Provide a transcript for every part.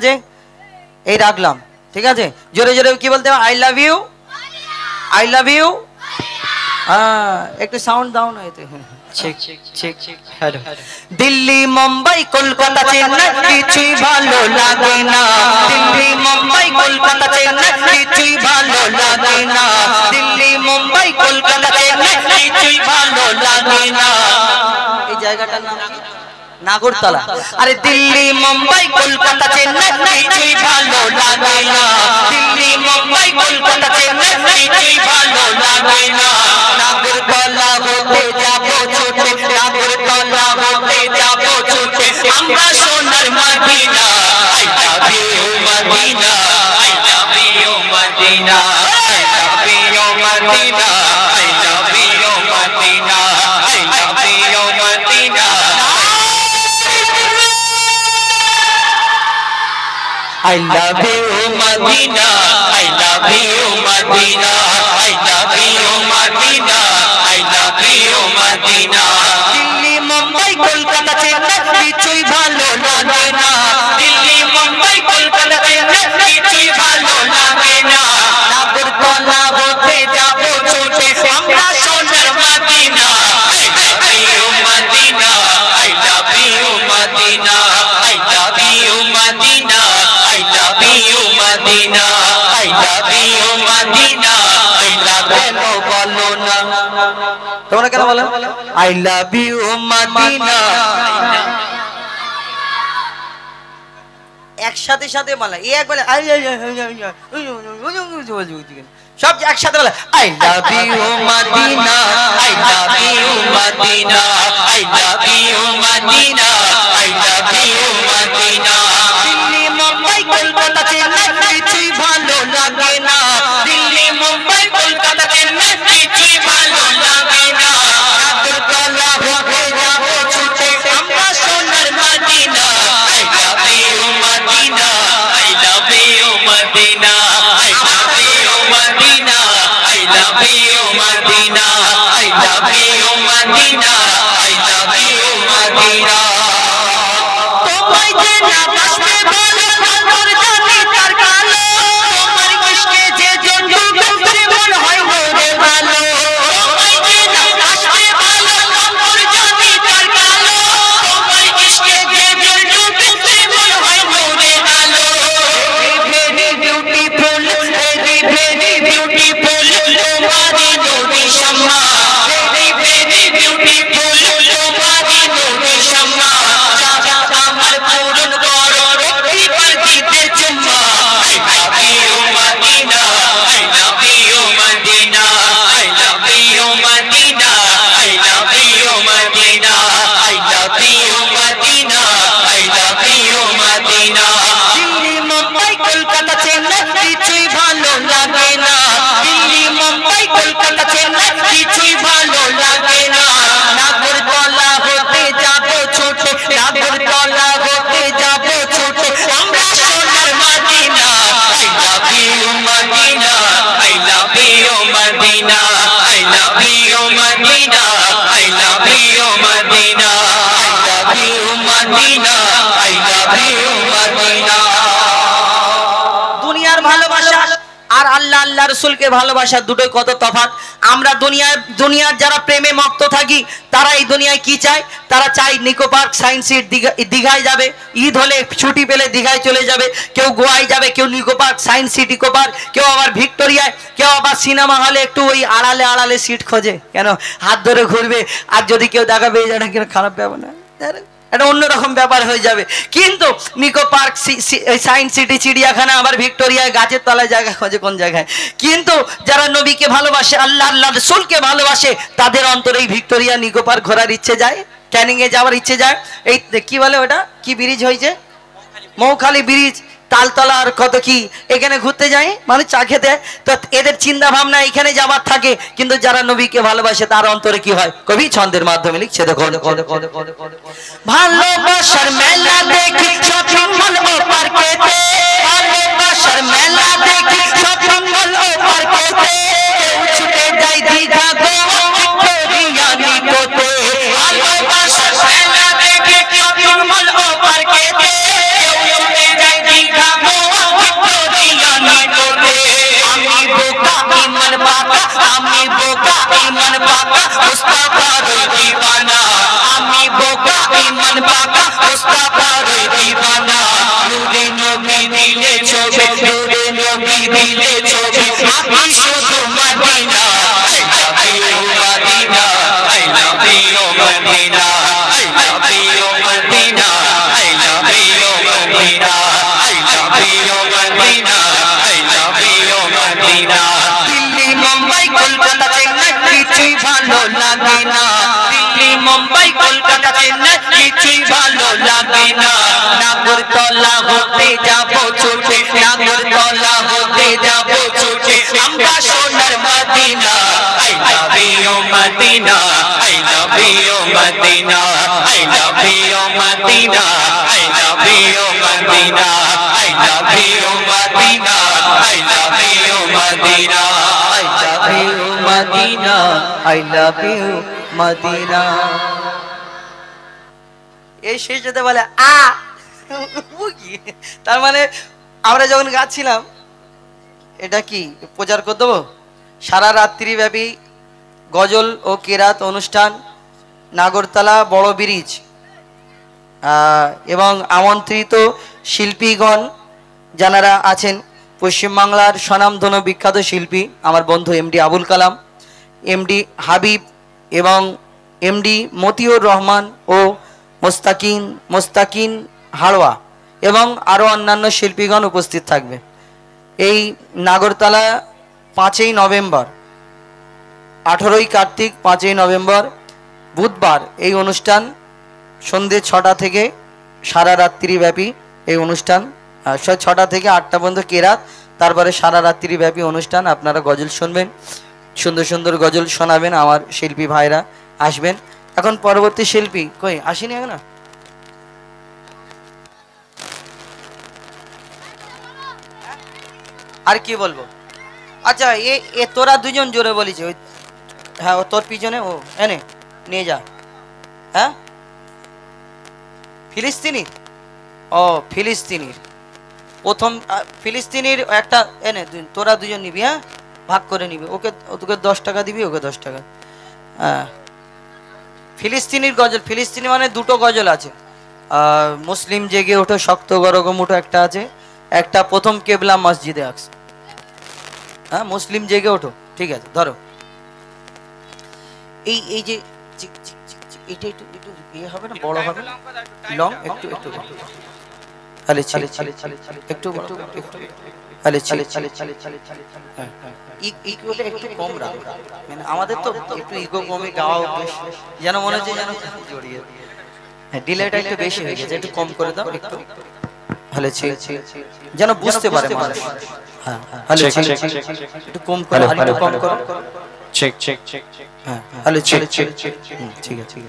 আছে, এই রাখলাম, ঠিক আছে? জোরে জোরে কি বলতে হবে? I love you, I love you. একটু সাউন্ড দাও না এতে। দিল্লি মুম্বাই কলকাতা চেন্নাই কিছুই ভালো লাগে না, দিল্লি মুম্বাই কলকাতা চেন্নাই কিছুই ভালো লাগে না, দিল্লি মুম্বাই কলকাতা চেন্নাই কিছুই ভালো লাগে না। এই জায়গাটার নাম কি? নাগরতলা। আরে দিল্লি মুম্বাই কলকাতা চেন্নাই কিছুই ভালো লাগে না, দিল্লি মুম্বাই কলকাতা চেন্নাই কিছুই ভালো লাগে না। নাগরতলা হতে যাবো ছুটে, নাগরতলা হতে যাবো ছুটে, আমরা সোনার Medina. I love you Medina, I love you Medina, I love you Medina, I love you Medina, I love you Medina. I love you Madina, I love you Madina, I love you Madina, I love you Madina. Delhi Mumbai Kolkata Chennai কিছুই ভালো লাগে না, দিল্লি মুম্বাই কলকাতা চেন্নাই কিছুই ভালো লাগে না। নাগরতলা হতে যাবো ছুটে, আমরা সোনার Medina. I love you Madina, I love you Madina, I love you Madina, I love you Madina, I love you Madina, I love you বলো না, তোমরা কেন বলো I love you Madina? একসাথে সাথে বলা, এক বলে সব একসাথে বলে I love you Madina, I love you Madina, I love you Madina, I love you Madina. Delhi Mumbai Kolkata Chennai কিছুই ভালো লাগে না, দিল্লি মুম্বাই কলকাতা চেন্নাই কিছুই ভালো লাগে না। নাগরতলা হতে যাবো ছুটে, আমরা সোনার Medina. I love you Madina, I love you Madina, I love you Madina, I love you Madina, I love you Madina, I love you Madina. তোমায় যে না বাসবে বলে তোর জানি তার কালো, তোমার ইশকে যে জন্টু তোর মন হয় মোরে ভালো। তোমায় যে না বাসবে বলে তোর জানি তার কালো, তোমার ইশকে যে জন্টু তোর মন হয় মোরে ভালো। Very beautiful, very very beautiful তোমারি নূরি শামা, ভেরি ভেরি বিউটিফুল তোমারি নূরি শামা। আমার পূরণ করো রক্ষি পার দিতে চুম্মা। I love you Madina, I love you Madina, I love you Madina, I love you Madina, I love you Madina, I love you Madina. Delhi Mumbai Kolkata Chennai কিছুই ভালো লাগে না, দিল্লি মুম্বাই কলকাতা চেন্নাই কিছুই ভালো লাগে না। নাগরতলা হতে যাবো ছুটে, নাগরতলা হতে যাবো ছুটে, আমরা সোনার Medina. I love you Madina, I love you Madina, I love you Madina, I love you Madina, I love you Madina, I love you Madina. দুনিয়ার ভালোবাসা আর আল্লাহ আল্লাহ রসুলকে ভালোবাসা দুটোই কত তফাৎ। আমরা দুনিয়ার যারা প্রেমে মত্ত থাকি তারা এই দুনিয়ায় কি চায়? তারা চায় নিকো পার্ক, সায়েন্স সিটি, দীঘায় যাবে, ঈদ হলে ছুটি পেলে দীঘায় চলে যাবে, কেউ গোয়ায় যাবে, কেউ Nicco park, science city, eco park, কেউ আবার ভিক্টোরিয়ায়, কেউ আবার সিনেমা হলে একটু ওই আড়ালে আড়ালে সিট খোঁজে, কেন হাত ধরে ঘুরবে। আর যদি কেউ দেখা পেয়ে যায় না, কেন খারাপ ব্যাপার না, এটা অন্যরকম ব্যাপার হয়ে যাবে। কিন্তু নিকো পার্ক, সায়েন্স সিটি, চিড়িয়াখানা, আবার ভিক্টোরিয়ায় গাছের তলায় জায়গা খোঁজে কোন জায়গায়। কিন্তু যারা নবীকে ভালোবাসে, আল্লাহ আল্লাহ রসুলকে ভালোবাসে, তাদের অন্তরে এই ভিক্টোরিয়া, নিকো পার্ক ঘোরার ইচ্ছে যায়, ক্যানিং এ যাওয়ার ইচ্ছে যায়। এই কি বলে ওটা, কি ব্রিজ হয়েছে, মৌখালি ব্রিজ, তালতলা, আর কত কি, এখানে ঘুরতে যায় মানে চা খেতে। তো এদের চিন্তা ভাবনা এখানে যাবার থাকে, কিন্তু যারা নবীকে ভালোবাসে তার অন্তরে কি হয়? কবি ছন্দের মাধ্যমে লিখছে, দেখো ভালোবাসার মেলা দেখি শপিং মল ও পার্কেতে, ভালোবাসার মেলা দেখি শপিং মল ও পার্কেতে, কেউ ছুটে যায় দীঘা গো ভিক্টোরিয়া নিকোতে। ভালোবাসার মেলা দেখি শপিং মল ও পার্কেতে, কেউ ছুটে যায় দীঘা ছবি নূরে নবী দিলে ছবি আমি শুধু Medina I love you Madina I love you Madina I love you Madina I love you Madina I love you Madina I love you Madina Delhi Mumbai Kolkata Chennai কিছুই ভালো লাগে না দিল্লি মুম্বাই কলকাতা চেন্নাই কিছুই ভালো লাগে না নাগরতলা হতে যাব ছুটে নাগরতলা হতে যাব ছুটে আমরা সোনার Medina I love you Madina I love you Madina I love you Madina I love you Madina I love you Madina I love you Madina I love you Madina I love you Madina এই শেষ যেতে বলে তার মানে আমরা যখন গাচ্ছিলাম এটা কি প্রচার করে দেবো সারা রাত্রি ব্যাপী গজল ও কেরাত অনুষ্ঠান নাগরতলা বড় ব্রিজ এবং আমন্ত্রিত শিল্পীগণ যারা আছেন পশ্চিমবাংলার স্বনামধন্য বিখ্যাত শিল্পী আমার বন্ধু এমডি আবুল কালাম এমডি হাবিব এবং এমডি মতিউর রহমান ও মোস্তাকিন হাড়োয়া এবং আরও অন্যান্য শিল্পীগণ উপস্থিত থাকবে এই নাগরতলা 5ই নভেম্বর 18ই কার্তিক 5ই নভেম্বর বুধবার এই অনুষ্ঠান সন্ধ্যে 6টা থেকে সারা রাত্রি ব্যাপী এই অনুষ্ঠান 6টা থেকে 8টা পর্যন্ত কেরাত তারপরে সারা রাত্রি ব্যাপী অনুষ্ঠান আপনারা গজল শুনবেন সুন্দর সুন্দর গজল শোনাবেন আমার শিল্পী ভাইরা আসবেন এখন পরবর্তী শিল্পী কই আসেনি এখন আর কি বলবো আচ্ছা এ তোরা দুজন জোরে বলিস ওই হ্যাঁ ও তোর পিছনে ও এনে নিয়ে যা হ্যাঁ ফিলিস্তিনি ও ফিলিস্তিনির প্রথম ফিলিস্তিনির একটা এনে তোরা দুজন নিবি হ্যাঁ ভাগ করে নিবি ওকে তোকে 10 টাকা দিবি ওকে 10 টাকা হ্যাঁ ফিলিস্তিনির গজল ফিলিস্তিনি মানে দুটো গজল আছে মুসলিম জেগে ওঠো শক্ত গরগম উঠো একটা আছে একটা প্রথম কেবলা মসজিদে আকস হ্যাঁ মুসলিম জেগে ওঠো ঠিক আছে ধরো এই যে এটা একটু ইয়ে হবে না বড় হবে লং একটু আলে চলে একটু আলে চলে ইকুয়ালে একটু কম রাখো মানে আমাদের তো একটু ইগো কমে গাওয়া অভ্যাস যেন মনে হচ্ছে যেন জড়িয়ে হ্যাঁ ডিলেটা একটু বেশি হয়ে গেছে একটু কম করে দাও একটু আলে চলে যেন বুঝতে পারে মানুষ হ্যাঁ আলে চলে একটু কম করো আর একটু কম করো চেক হ্যাঁ আলে চলে ঠিক আছে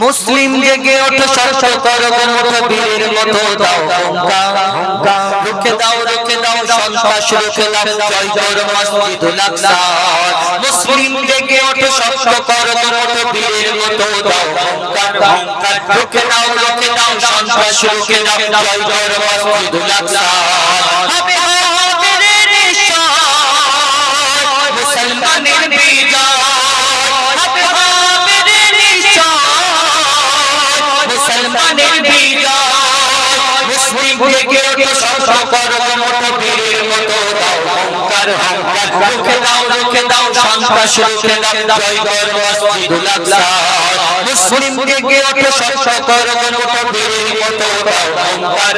মুসলিম জেগে ওঠো শক্ত করো মুঠো বীরের মতো দাও হুঙ্কা রুখে দাও সন্ত্রাস রুখে দাও জয় করো মসজিদুল আকসা মুসলিম জেগে ওঠো শক্ত করো মুঠো বীরের মতো দাও হুঙ্কা রুখে দাও সন্ত্রাস রুখে দাও জয় করো মসজিদুল আকসা হবে মেরে নিশান মুসলমানের বিজয় মুসলমানের বিজয় মুসলিম জেগে ওঠো শক্ত করো মুঠো বীরের মতো দাও হুঙ্কার রুখে দাও সন্ত্রাস রুখে দাও জয় করো মসজিদুল আকসা মুসলিম জেগে ওঠো শক্ত করো মুঠো বীরের মতো দাও হুঙ্কার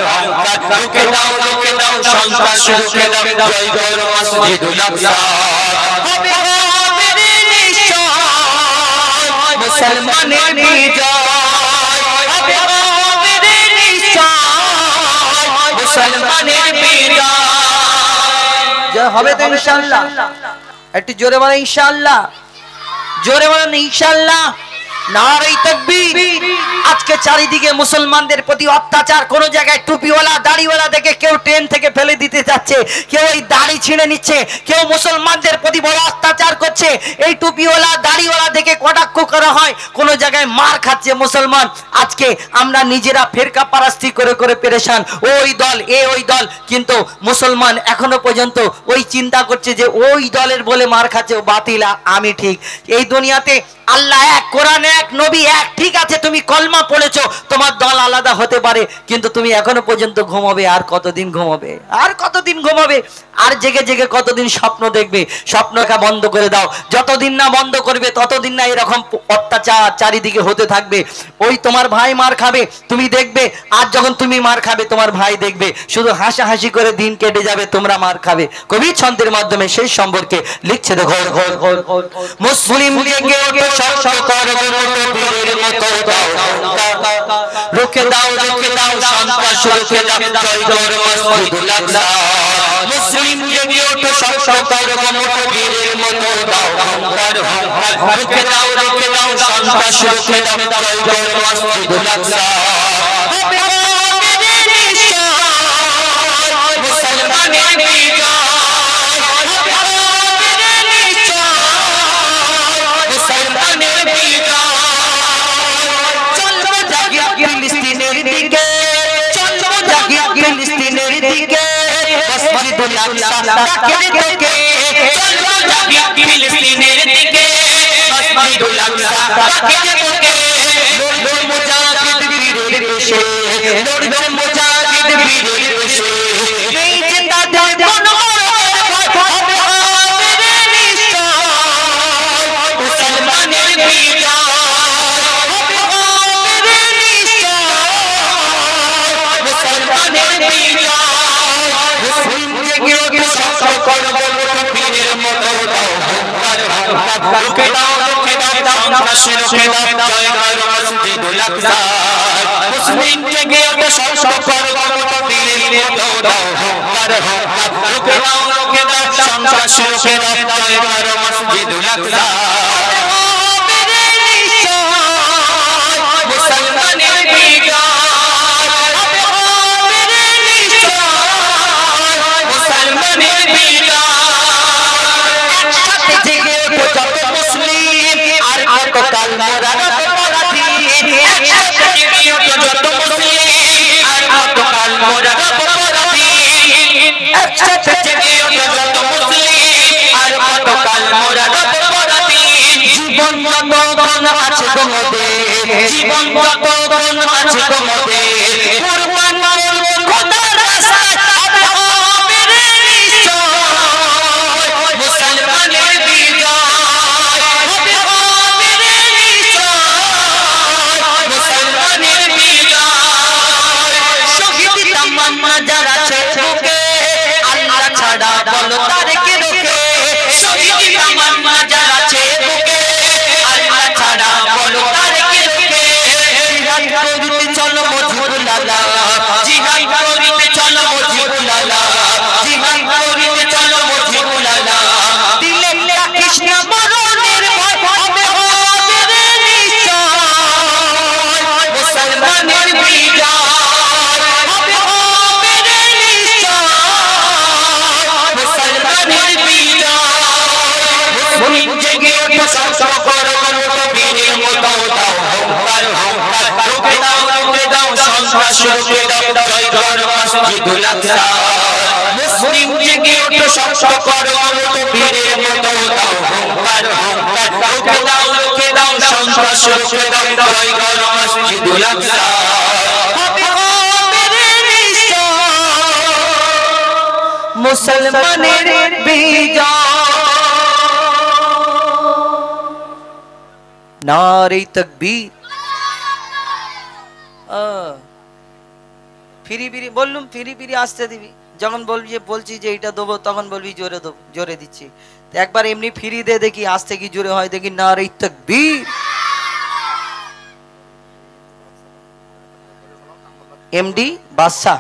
রুখে দাও সন্ত্রাস রুখে দাও জয় করো মসজিদুল আকসা হবে মেরে নিশান মুসলমানের বিজয় হবে তো ইনশাআল্লাহ একটু জোরে বলেন ইনশাআল্লাহ জোরে বলেন ইনশাআল্লাহ নারে তাকবীর আজকে চারিদিকে মুসলমানদের প্রতি অত্যাচার কোন জায়গায় টুপিওয়ালা দাড়িওয়ালা দেখে কেউ ট্রেন থেকে ফেলে দিতে যাচ্ছে কেউ এই দাড়ি ছিঁড়ে নিচ্ছে কেউ মুসলমানদের প্রতি বড় অত্যাচার করছে এই টুপিওয়ালা দাড়িওয়ালা দেখে কটাক্ষ করা হয় কোন জায়গায় মার খাচ্ছে মুসলমান আজকে আমরা নিজেরা ফেরকা পারাস্তি করে করে পেরেশান ওই দল ওই দল কিন্তু মুসলমান এখনো পর্যন্ত ওই চিন্তা করছে যে ওই দলের বলে মার খাচ্ছে ও বাতিল আমি ঠিক এই দুনিয়াতে আল্লাহ এক, কোরআন এক, নবী এক। ঠিক আছে, তুমি কলমা পড়েছো, তোমার দল আলাদা হতে পারে, কিন্তু তুমি এখনো পর্যন্ত ঘুমাবে। আর কতদিন ঘুমাবে? আর কতদিন ঘুমাবে? আর জেগে জেগে কতদিন স্বপ্ন দেখবে? স্বপ্ন দেখা বন্ধ করে দাও। যতদিন না বন্ধ করবে ততদিন না এরকম অত্যাচার চারিদিকে হতে থাকবে। ওই তোমার ভাই মার খাবে, তুমি দেখবে। আর যখন তুমি মার খাবে, তোমার ভাই দেখবে। শুধু হাসাহাসি করে দিন কেটে যাবে, তোমরা মার খাবে। কবি ছন্দের মাধ্যমে সেই সম্পর্কে লিখছে, দেখো, মুসলিম লীগে রুখে দাও, রুখে দাও সন্ত্রাস, রুখে দাও জয় জয় মসজিদুল আকসা। মুসলিম লীগে ওঠো সর্বকর্মবীরের মতো দাও, রুখে দাও, রুখে দাও সন্ত্রাস, রুখে দাও জয় জয় মসজিদুল আকসা। জীবন যতক্ষণ আছে তোমাদের কুরবান খোদার রাস্তায় হবে রে নিশ্চয় মুসলমানের বিজয়, হবে রে নিশ্চয় মুসলমানের বিজয়। শহীদ তামান্না যারা আছে বুকে আল্লাহ ছাড়া বলো তার কে রোকে। শহীদ তামান্না যারা আছে বুকে আল্লাহ ছাড়া বলো তার চলো মজিবুল আলা, জিহাদ করিতে চলো মজিবুল আলা, জিহাদ করিতে চলো মজিবুল আলা। দিলে কৃষ্ণ মরণের ভয় হবে রে নিশ্চয় মুসলমানের বিজয়, হবে রে নিশ্চয় মুসলমানের বিজয়। মুসলিম জেগে ওঠো সব করো বীরের মতো দাও হুঙ্কার, হুঙ্কার রুখে দাও, রুখে দাও সন্ত্রাস, রুখে দাও জয় জয় মসজিদুল আকসা। মুসলিম জেগে ওঠো সব করো বীরের মতো দাও হুঙ্কার, হুঙ্কার রুখে দাও, রুখে দাও সন্ত্রাস, রুখে দাও জয় জয় মসজিদুল আকসা। মুসলমানের বিজয়। নারে তাকবীর। ফিরি ফিরি বললুম, ফিরি ফিরি আসতে দিবি। যখন বলবি যে বলছি যে এটা দেবো, তখন বলবি জোরে দেবো, জোরে দিচ্ছি। একবার এমনি ফিরি দে দেখি আসতে কি জোরে হয়, দেখি নারে তাকবীর। এমডি বাদশা,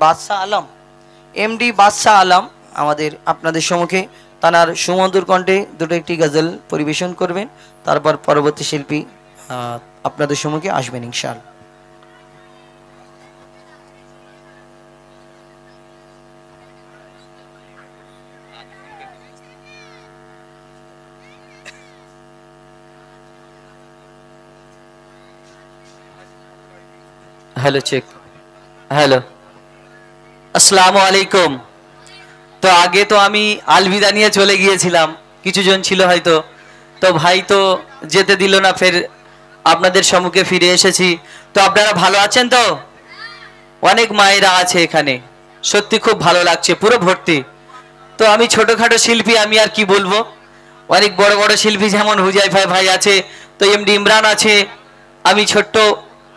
বাদশাহ আলম, এমডি বাদশাহ আলম আমাদের আপনাদের সম্মুখে তানার সুমধুর কণ্ঠে দুটো একটি গজল পরিবেশন করবেন। তারপর পরবর্তী শিল্পী আপনাদের সম্মুখে আসবেন ইনশাআল্লাহ। হ্যালো চেক, হ্যালো, আসসালামু আলাইকুম। তো আগে তো আমি আলবিদা নিয়ে চলে গিয়েছিলাম, কিছু জন ছিল হয়তো, তো ভাই তো যেতে দিল না, ফের আপনাদের সম্মুখে ফিরে এসেছি। তো আপনারা ভালো আছেন তো? অনেক মায়েরা আছে এখানে, সত্যি খুব ভালো লাগছে, পুরো ভর্তি। তো আমি ছোটখাটো শিল্পী, আমি আর কি বলবো। অনেক বড় বড় শিল্পী যেমন হুজাইফা ভাই আছে, তো এমডি ইমরান আছে, আমি ছোট্ট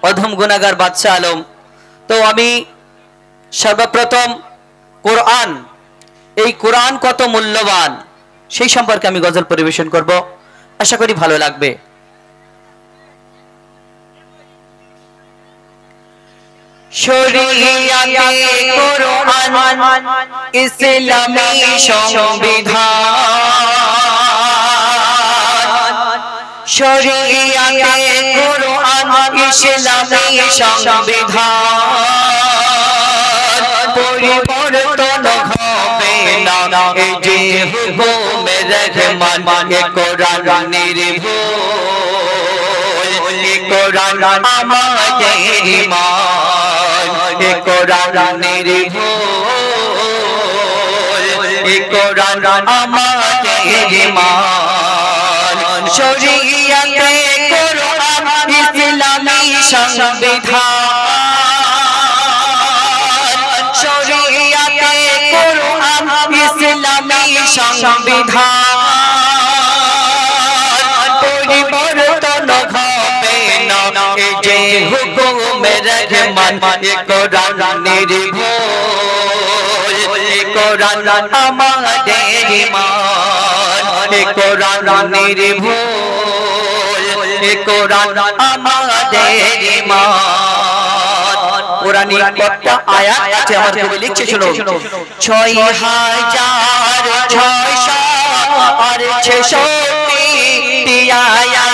অধম গুনাহগার বাদশা আলম। তো আমি সর্বপ্রথম কোরআন, এই কোরআন কত মূল্যবান সেই সম্পর্কে আমি গজল পরিবেশন করব, আশা করি ভালো লাগবে। শরীয়তে কোরআন ইসলামী সংবিধান, শরীয়তে কোরআন ইসলামী সংবিধান, পরিবর্তন হবে না এই যে হুকুমে রহমান, এ কোরআন নির্ভুল, এ কোরআন আমাদের ঈমান, এ কোরআন নির্ভুল, এ কোরআন আমাদের ঈমান। শরীয়তে কোরআন ইসলামী সংবিধান, শরীয়তে কোরআন ইসলামী সংবিধান, পরিবর্তন হবে না এই যে হুকুমে রহমান, এ কোরআন নির্ভুল, এ কোরআন আমাদের ঈমান, এ কোরআন নির্ভুল, এ কোরআন আমাদের ঈমান। কোরআনে কতটা আয়াত আছে আমার কবি লিখছে, শুনো। ৬,৬৬৬ আয়াত